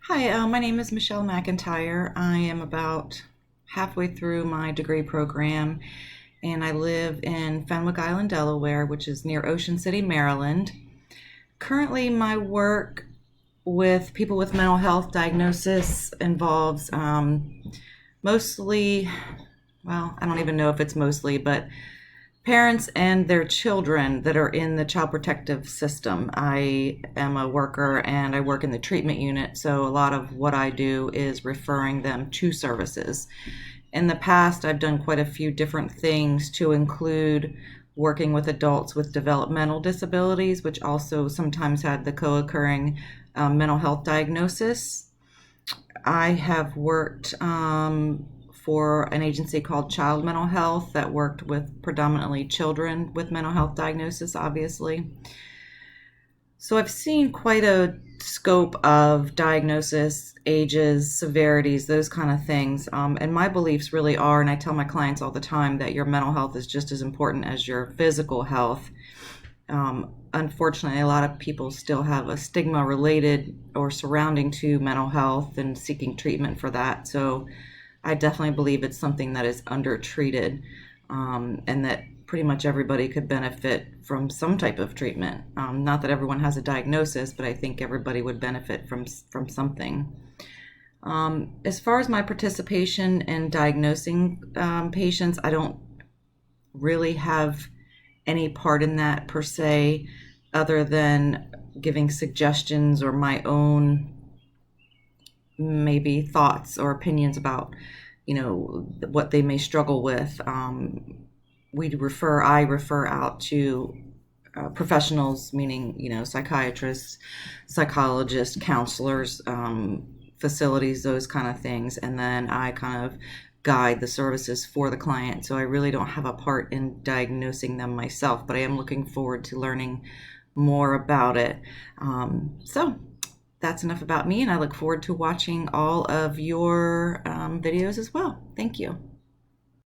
Hi, my name is Michelle McIntyre. I am about halfway through my degree program, and I live in Fenwick Island, Delaware, which is near Ocean City, Maryland. Currently, my work with people with mental health diagnosis involves mostly, well, I don't even know if it's mostly, but parents and their children that are in the child protective system. I am a worker and I work in the treatment unit, so a lot of what I do is referring them to services. In the past, I've done quite a few different things to include working with adults with developmental disabilities, which also sometimes had the co occurring mental health diagnosis. I have worked for an agency called Child Mental Health that worked with predominantly children with mental health diagnosis, obviously. So I've seen quite a scope of diagnosis, ages, severities, those kind of things. And my beliefs really are, and I tell my clients all the time, that your mental health is just as important as your physical health. Unfortunately, a lot of people still have a stigma related or surrounding to mental health and seeking treatment for that. So I definitely believe it's something that is undertreated, and that pretty much everybody could benefit from some type of treatment. Not that everyone has a diagnosis, but I think everybody would benefit from something. As far as my participation in diagnosing patients, I don't really have any part in that per se, other than giving suggestions or my own maybe thoughts or opinions about, what they may struggle with. I refer out to professionals, meaning, psychiatrists, psychologists, counselors, facilities, those kind of things. And then I kind of guide the services for the client. So I really don't have a part in diagnosing them myself, but I am looking forward to learning more about it. So that's enough about me, and I look forward to watching all of your videos as well. Thank you.